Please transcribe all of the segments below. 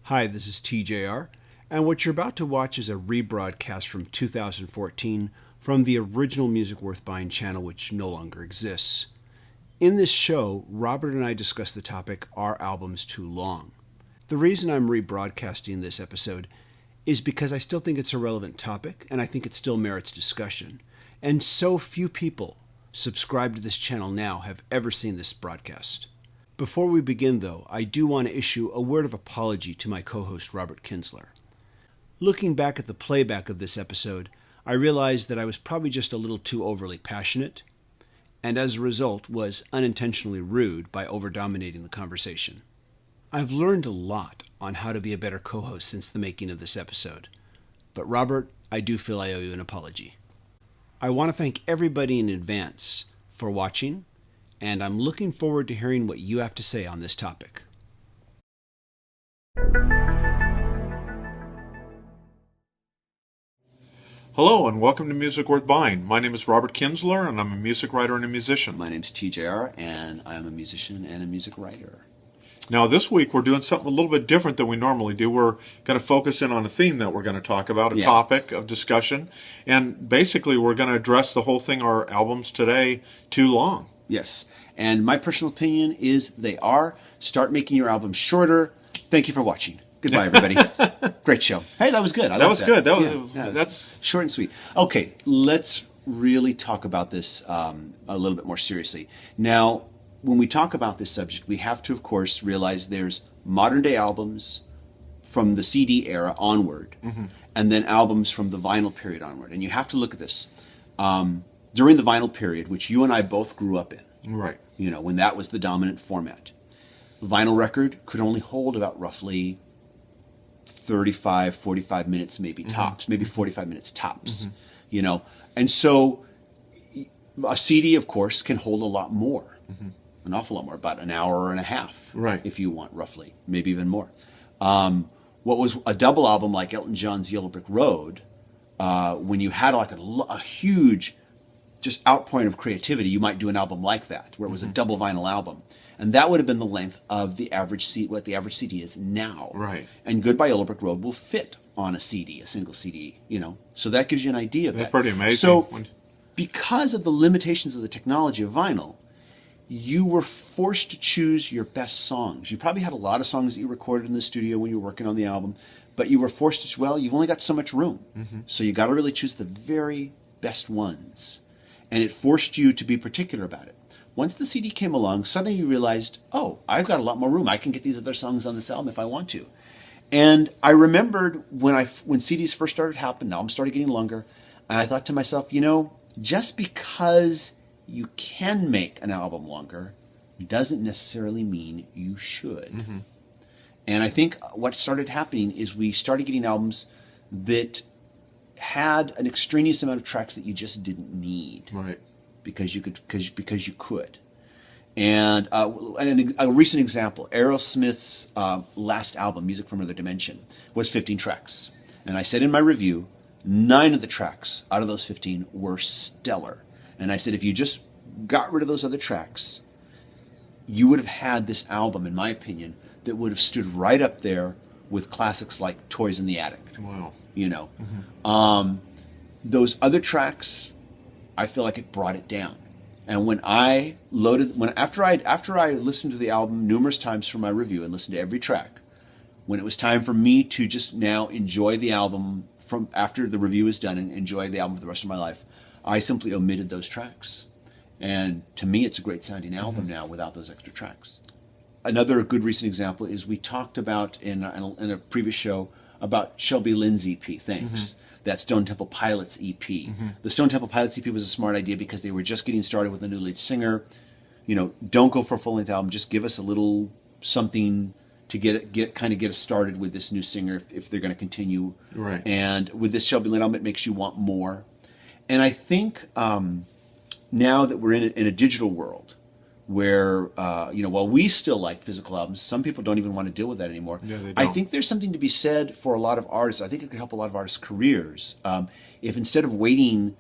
Hi, this is TJR, and what you're about to watch is a rebroadcast from 2014 from the original Music Worth Buying channel, which no longer exists. In this show, Robert and I discuss the topic, Are Albums Too Long? The reason I'm rebroadcasting this episode is because I still think it's a relevant topic, and I think it still merits discussion. And so few people subscribed to this channel now have ever seen this broadcast. Before we begin, though, I do want to issue a word of apology to my co-host Robert Kinsler. Looking back at the playback of this episode, I realized that I was probably just a little too overly passionate, and as a result was unintentionally rude by over-dominating the conversation. I've learned a lot on how to be a better co-host since the making of this episode, but Robert, I do feel I owe you an apology. I want to thank everybody in advance for watching, and I'm looking forward to hearing what you have to say on this topic. Hello and welcome to Music Worth Buying. My name is Robert Kinsler and I'm a music writer and a musician. My name's TJR and I'm a musician and a music writer. Now this week we're doing something a little bit different than we normally do. We're going to focus in on a theme that we're going to talk about, a topic of discussion, and basically we're going to address the whole thing, are albums today too long? Yes, and my personal opinion is they are. Start making your albums shorter. Thank you for watching. Goodbye, everybody. Great show. Hey, that was good. That was good. That's short and sweet. Okay, let's really talk about this a little bit more seriously. Now, when we talk about this subject, we have to, of course, realize there's modern-day albums from the CD era onward, and then albums from the vinyl period onward. And you have to look at this. During the vinyl period, which you and I both grew up in, right? You know, when that was the dominant format, the vinyl record could only hold about roughly 35, 45 minutes, maybe tops, maybe 45 minutes tops, you know. And so a CD, of course, can hold a lot more, an awful lot more, about an hour and a half, right? If you want, roughly, maybe even more. What was a double album like Elton John's Yellow Brick Road, when you had like a huge just outpouring of creativity, you might do an album like that, where it was a double vinyl album. And that would have been the length of the average CD, what the average CD is now. Right. And Goodbye Yellow Brick Road will fit on a CD, a single CD, you know. So that gives you an idea of that. That's pretty amazing. So because of the limitations of the technology of vinyl, you were forced to choose your best songs. You probably had a lot of songs that you recorded in the studio when you were working on the album, but you were forced to, well, you've only got so much room. So you got to really choose the very best ones. And it forced you to be particular about it. Once the CD came along, suddenly you realized, oh, I've got a lot more room. I can get these other songs on this album if I want to. And I remembered when CDs first started happening, albums started getting longer, and I thought to myself, you know, just because you can make an album longer doesn't necessarily mean you should. And I think what started happening is we started getting albums that had an extraneous amount of tracks that you just didn't need, right? Because you could. And a recent example, Aerosmith's last album, Music from Another Dimension, was 15 tracks. And I said in my review, 9 of the tracks out of those 15 were stellar. And I said, if you just got rid of those other tracks, you would have had this album, in my opinion, that would have stood right up there with classics like Toys in the Attic. Wow. You know, those other tracks, I feel like it brought it down. And after I listened to the album numerous times for my review and listened to every track, when it was time for me to just now enjoy the album from after the review is done and enjoy the album for the rest of my life, I simply omitted those tracks. And to me, it's a great sounding album now without those extra tracks. Another good recent example is we talked about in a previous show about Shelby Lynn's EP, Things. That Stone Temple Pilots EP. The Stone Temple Pilots EP was a smart idea because they were just getting started with a new lead singer. You know, don't go for a full-length album. Just give us a little something to get us started with this new singer if they're going to continue. Right. And with this Shelby Lynn album, it makes you want more. And I think now that we're in a digital world, where, while we still like physical albums, some people don't even want to deal with that anymore. Yeah, they don't. I think there's something to be said for a lot of artists. I think it could help a lot of artists' careers. If instead of waiting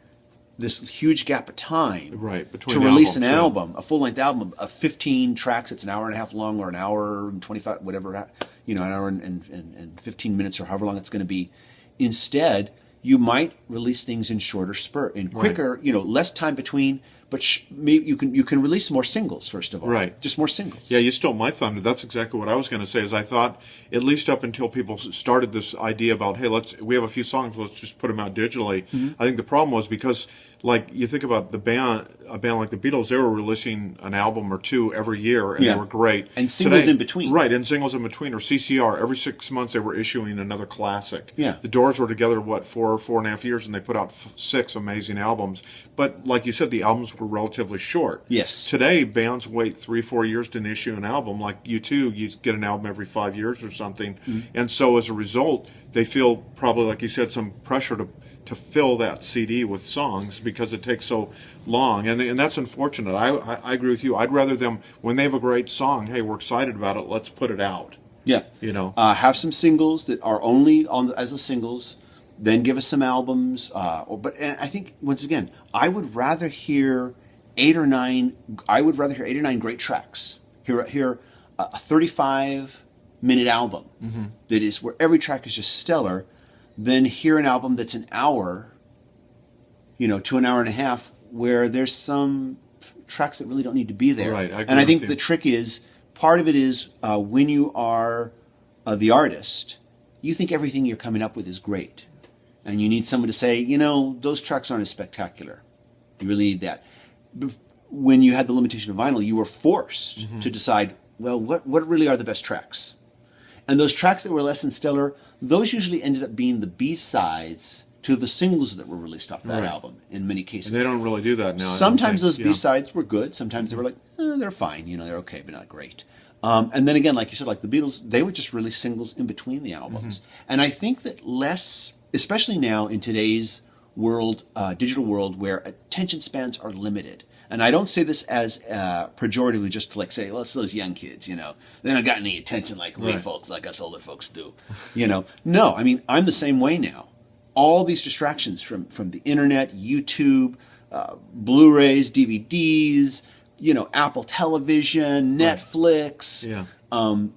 this huge gap of time Right, between to release albums, an yeah. album, a full length album of 15 tracks. It's an hour and a half long, or an hour and 25, whatever, an hour and 15 minutes, or however long it's going to be. Instead, you might release things in shorter spurt, in quicker, less time between. But maybe you can release more singles, first of all. Right. Just more singles. Yeah, you stole my thunder. That's exactly what I was going to say. Is I thought, at least up until people started this idea about, hey, we have a few songs, let's just put them out digitally. I think the problem was because, like, you think about a band like the Beatles, they were releasing an album or two every year, and they were great. And singles in between. Right, and singles in between. Or CCR, every 6 months they were issuing another classic. Yeah. The Doors were together, 4.5 years, and they put out 6 amazing albums. But like you said, the albums were relatively short. Yes. Today, bands wait 3-4 years to issue an album. Like U2, you get an album every 5 years or something. And so as a result, they feel probably, like you said, some pressure to fill that CD with songs because it takes so long. And that's unfortunate. I agree with you. I'd rather them, when they have a great song, hey, we're excited about it, let's put it out. Yeah. Have some singles that are only as the singles, then give us some albums. And I think, once again, I would rather hear 8 or 9 great tracks. Hear a 35-minute album that is where every track is just stellar, than hear an album that's an hour, to an hour and a half, where there's some tracks that really don't need to be there. Right, I agree and I think with you. the trick is, part of it is when you are the artist, you think everything you're coming up with is great. And you need someone to say, those tracks aren't as spectacular. You really need that. When you had the limitation of vinyl, you were forced to decide, well, what really are the best tracks? And those tracks that were less than stellar, those usually ended up being the B-sides to the singles that were released off that album, in many cases. And they don't really do that now. Sometimes those B-sides were good. Sometimes they were like, they're fine. They're okay, but not great. And then again, like you said, like the Beatles, they would just release singles in between the albums. And I think that less, especially now in today's world, digital world, where attention spans are limited. And I don't say this as pejoratively, just to say, well, it's those young kids, they don't got any attention like we folks, like us older folks do. No, I mean, I'm the same way now. All these distractions from the internet, YouTube, Blu-rays, DVDs, Apple Television, Netflix.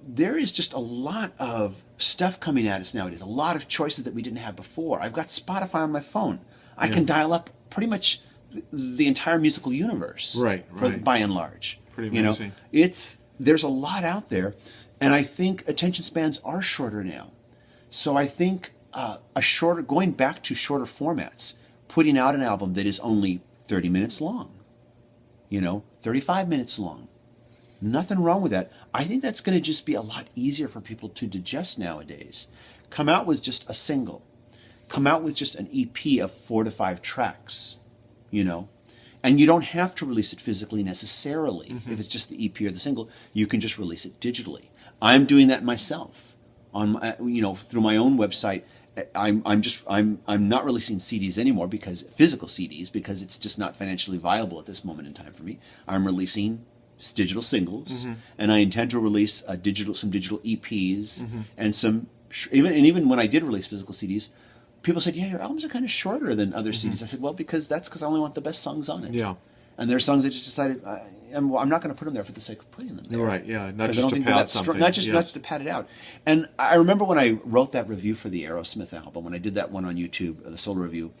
There is just a lot of stuff coming at us nowadays, a lot of choices that we didn't have before. I've got Spotify on my phone. I can dial up pretty much the entire musical universe, by and large. Pretty amazing. There's a lot out there, and I think attention spans are shorter now. So I think going back to shorter formats, putting out an album that is only 30 minutes long, 35 minutes long, nothing wrong with that. I think that's going to just be a lot easier for people to digest nowadays. Come out with just a single. Come out with just an EP of 4 to 5 tracks. And you don't have to release it physically necessarily. If it's just the EP or the single, you can just release it digitally. I'm doing that myself on through my own website. I'm not releasing CDs anymore, physical CDs, because it's just not financially viable at this moment in time for me. I'm releasing digital singles, and I intend to release some digital EPs and some even when I did release physical CDs. People said, yeah, your albums are kind of shorter than other CDs. I said, well, because I only want the best songs on it. Yeah. And there are songs I just decided, I'm not going to put them there for the sake of putting them there. Right, yeah. Not just to pad something. Not just to pad it out. And I remember when I wrote that review for the Aerosmith album, when I did that one on YouTube, the solo review,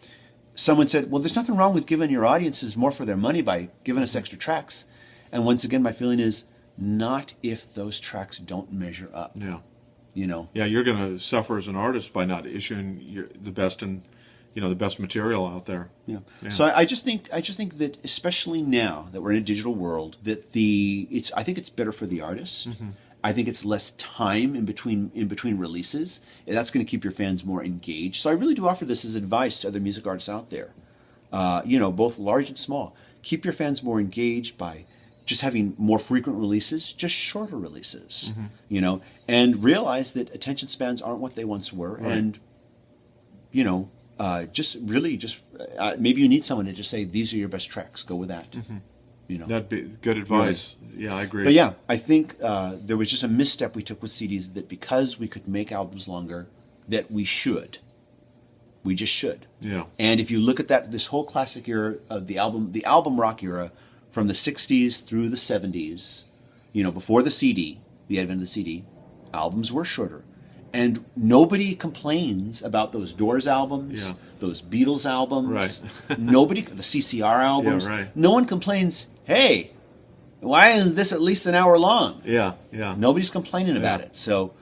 someone said, well, there's nothing wrong with giving your audiences more for their money by giving us extra tracks. And once again, my feeling is, not if those tracks don't measure up. Yeah. Yeah, you're going to suffer as an artist by not issuing the best the best material out there. Yeah. So I just think that, especially now that we're in a digital world, that I think it's better for the artist. I think it's less time in between releases, and that's going to keep your fans more engaged. So I really do offer this as advice to other music artists out there, both large and small. Keep your fans more engaged by just having more frequent releases, just shorter releases, and realize that attention spans aren't what they once were. Right. And, maybe you need someone to just say, these are your best tracks, go with that. That'd be good advice. Really. Yeah, I agree. But yeah, I think there was just a misstep we took with CDs, that because we could make albums longer, that we should. We just should. Yeah. And if you look at this whole classic era of the album rock era, from the '60s through the '70s, before the CD, the advent of the CD, albums were shorter. And nobody complains about those Doors albums, Yeah. those Beatles albums. Right. The CCR albums. Yeah, right. No one complains, hey, why is this at least an hour long? Yeah, yeah. Nobody's complaining about it. So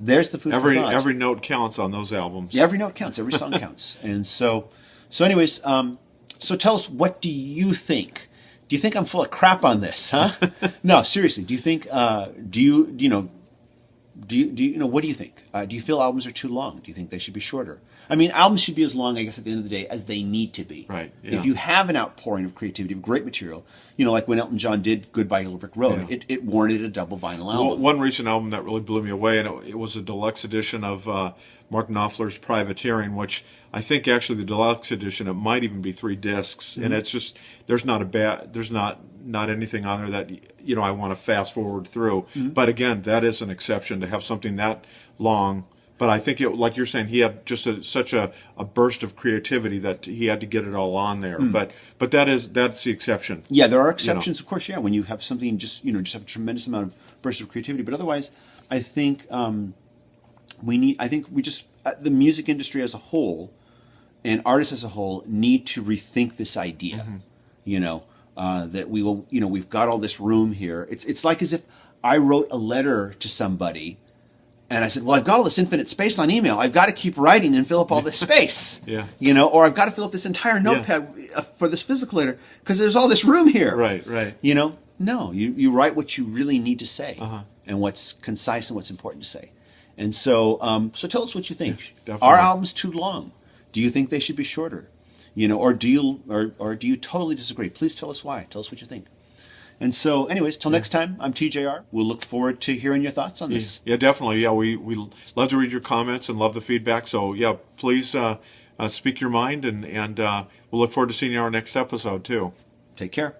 there's the food Every for thought. every note counts on those albums. Yeah, every note counts. Every song counts. And so anyways, so tell us, what do you think? Do you think I'm full of crap on this, huh? No, seriously. Do you think? Do you what do you think? Do you feel albums are too long? Do you think they should be shorter? I mean, albums should be as long, I guess, at the end of the day, as they need to be. Right, yeah. If you have an outpouring of creativity, of great material, like when Elton John did Goodbye Yellow Brick Road, Yeah. it warranted a double vinyl album. One recent album that really blew me away, and it was a deluxe edition of Mark Knopfler's Privateering, which I think actually the deluxe edition, it might even be 3 discs, and it's just, there's not anything on there that I want to fast forward through. But again, that is an exception to have something that long. But I think, like you're saying, he had just such a burst of creativity that he had to get it all on there. But that's the exception. Yeah, there are exceptions, of course. Yeah, when you have something just have a tremendous amount of burst of creativity. But otherwise, I think the music industry as a whole and artists as a whole need to rethink this idea. That we will, we've got all this room here. It's like as if I wrote a letter to somebody. And I said, well, I've got all this infinite space on email. I've got to keep writing and fill up all this space. Yeah. Or I've got to fill up this entire notepad for this physical letter because there's all this room here. Right, right. No, you write what you really need to say and what's concise and what's important to say. And so tell us what you think. Yeah, Are albums too long? Do you think they should be shorter? Or do you totally disagree? Please tell us why. Tell us what you think. And so, anyways, till next time, I'm TJR. We'll look forward to hearing your thoughts on this. Yeah, definitely. Yeah, we love to read your comments and love the feedback. So, yeah, please speak your mind, and we'll look forward to seeing you on our next episode, too. Take care.